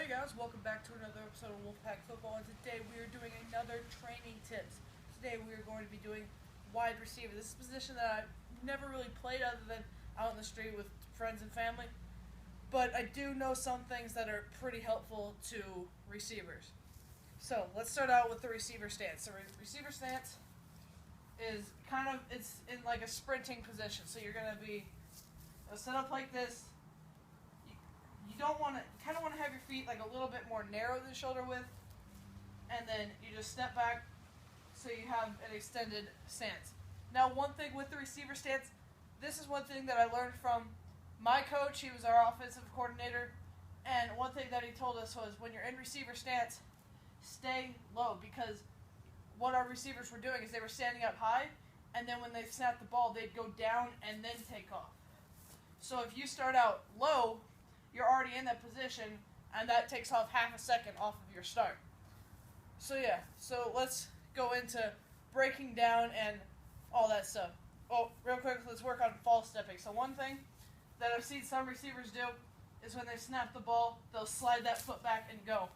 Hey guys, welcome back to another episode of Wolfpack Football, and today we are doing another training tips. Today we are going to be doing wide receiver. This is a position that I've never really played other than out in the street with friends and family, but I do know some things that are pretty helpful to receivers. So let's start out with the receiver stance. The receiver stance is it's in like a sprinting position, so you're going to be set up like this. You don't want to, kind of want to have your feet like a little bit more narrow than shoulder width, and then you just step back so you have an extended stance. Now, one thing with the receiver stance, this is one thing that I learned from my coach. He was our offensive coordinator, and one thing that he told us was when you're in receiver stance, stay low, because what our receivers were doing is they were standing up high, and then when they snapped the ball, they'd go down and then take off. So if you start out low, you're already in that position, and that takes off half a second off of your start. So yeah, so let's go into breaking down and all that stuff. Oh, real quick, let's work on false stepping. So one thing that I've seen some receivers do is when they snap the ball, they'll slide that foot back and go.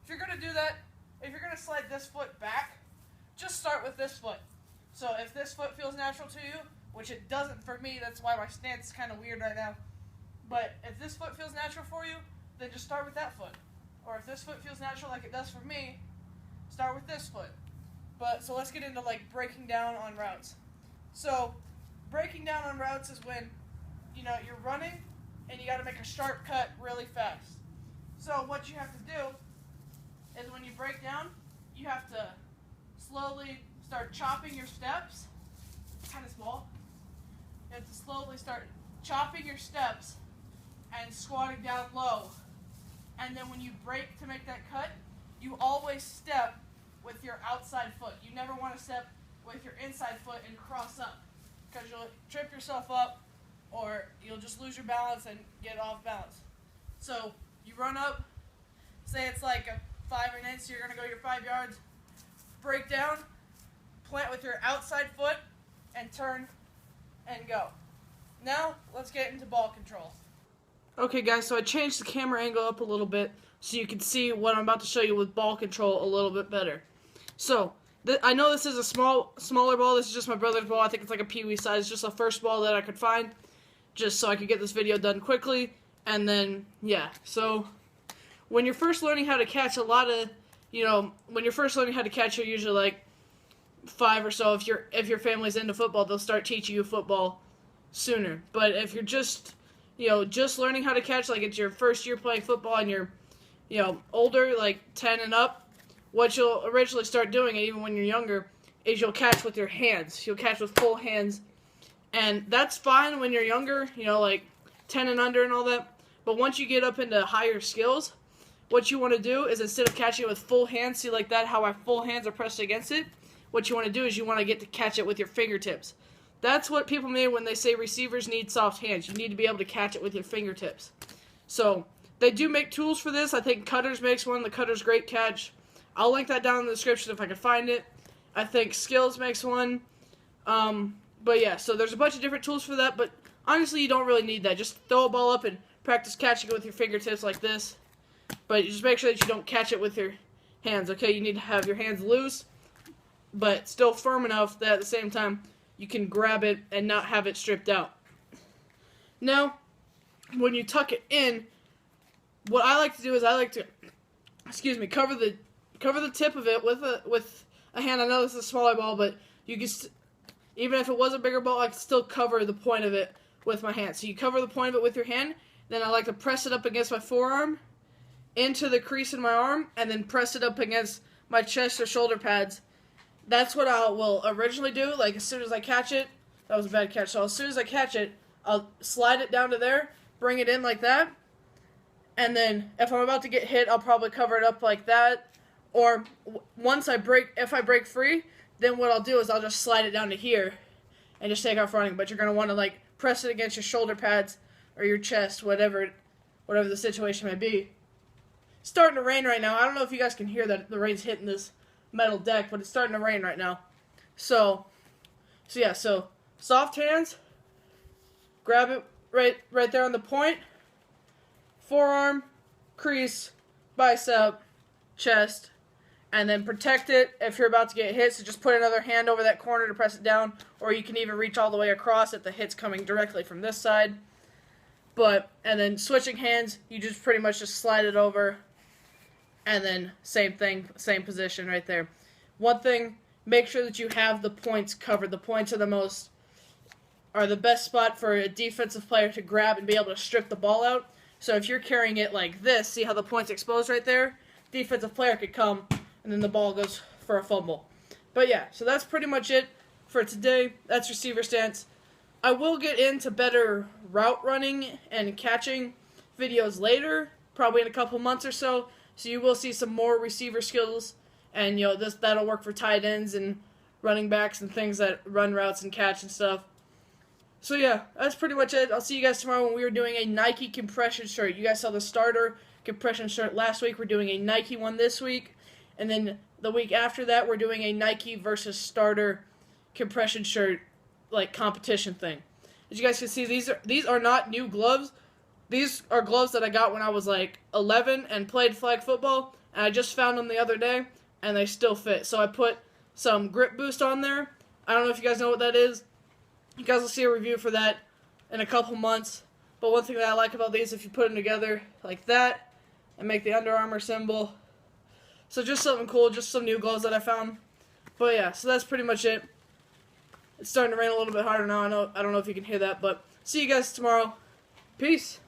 If you're going to do that, if you're going to slide this foot back, just start with this foot. So if this foot feels natural to you, which it doesn't for me, that's why my stance is kind of weird right now. But if this foot feels natural for you, then just start with that foot. Or if this foot feels natural like it does for me, start with this foot. So let's get into like breaking down on routes. So breaking down on routes is when you're running and you got to make a sharp cut really fast. So what you have to do is when you break down, you have to slowly start chopping your steps. Kind of small. You have to slowly start chopping your steps and squatting down low. And then when you break to make that cut, you always step with your outside foot. You never want to step with your inside foot and cross up, because you'll trip yourself up or you'll just lose your balance and get off balance. So you run up, say it's like a 5 and 8, so you're going to go your 5 yards, break down, plant with your outside foot, and turn and go. Now let's get into ball control. Okay guys, so I changed the camera angle up a little bit so you can see what I'm about to show you with ball control a little bit better. So, I know this is a smaller ball. This is just my brother's ball. I think it's like a peewee size. It's just the first ball that I could find, just so I could get this video done quickly. And then, yeah. So, when you're first learning how to catch, when you're first learning how to catch, you're usually like 5 or so. If your family's into football, they'll start teaching you football sooner. But if you're just learning how to catch, like it's your first year playing football and you're, older, like 10 and up, what you'll originally start doing, even when you're younger, is you'll catch with your hands. You'll catch with full hands. And that's fine when you're younger, like 10 and under and all that. But once you get up into higher skills, what you want to do is instead of catching it with full hands, see like that, how our full hands are pressed against it, what you want to do is you want to get to catch it with your fingertips. That's what people mean when they say receivers need soft hands. You need to be able to catch it with your fingertips. So, they do make tools for this. I think Cutters makes one. The Cutters Great Catch. I'll link that down in the description if I can find it. I think Skills makes one. But yeah, so there's a bunch of different tools for that, but honestly, you don't really need that. Just throw a ball up and practice catching it with your fingertips like this. But just make sure that you don't catch it with your hands, okay? You need to have your hands loose, but still firm enough that at the same time, you can grab it and not have it stripped out. Now, when you tuck it in, what I like to do is cover the tip of it with a hand. I know this is a smaller ball, but you can even if it was a bigger ball, I can still cover the point of it with my hand. So you cover the point of it with your hand. Then I like to press it up against my forearm, into the crease in my arm, and then press it up against my chest or shoulder pads. That's what I will originally do. Like, as soon as I catch it, that was a bad catch. So as soon as I catch it, I'll slide it down to there, bring it in like that, and then if I'm about to get hit, I'll probably cover it up like that. Or if I break free, then what I'll do is I'll just slide it down to here and just take off running. But you're going to want to like press it against your shoulder pads or your chest, whatever the situation may be. It's starting to rain right now. I don't know if you guys can hear that the rain's hitting this metal deck, but it's starting to rain right now. So yeah, so soft hands, grab it right there on the point, forearm, crease, bicep, chest, and then protect it if you're about to get hit. So just put another hand over that corner to press it down, or you can even reach all the way across if the hit's coming directly from this side. And then switching hands, you just pretty much just slide it over, and then same thing, same position right there. One thing, make sure that you have the points covered. The points are the best spot for a defensive player to grab and be able to strip the ball out. So if you're carrying it like this, see how the point's exposed right there? Defensive player could come, and then the ball goes for a fumble. But yeah, so that's pretty much it for today. That's receiver stance. I will get into better route running and catching videos later, probably in a couple months or so. So you will see some more receiver skills, and that'll work for tight ends and running backs and things that run routes and catch and stuff. So yeah, that's pretty much it. I'll see you guys tomorrow when we are doing a Nike compression shirt. You guys saw the starter compression shirt last week. We're doing a Nike one this week. And then the week after that, we're doing a Nike versus starter compression shirt competition thing. As you guys can see, these are not new gloves. These are gloves that I got when I was 11 and played flag football. And I just found them the other day, and they still fit. So I put some grip boost on there. I don't know if you guys know what that is. You guys will see a review for that in a couple months. But one thing that I like about these, if you put them together like that and make the Under Armour symbol. So just something cool, just some new gloves that I found. But yeah, so that's pretty much it. It's starting to rain a little bit harder now. I don't know if you can hear that, but see you guys tomorrow. Peace.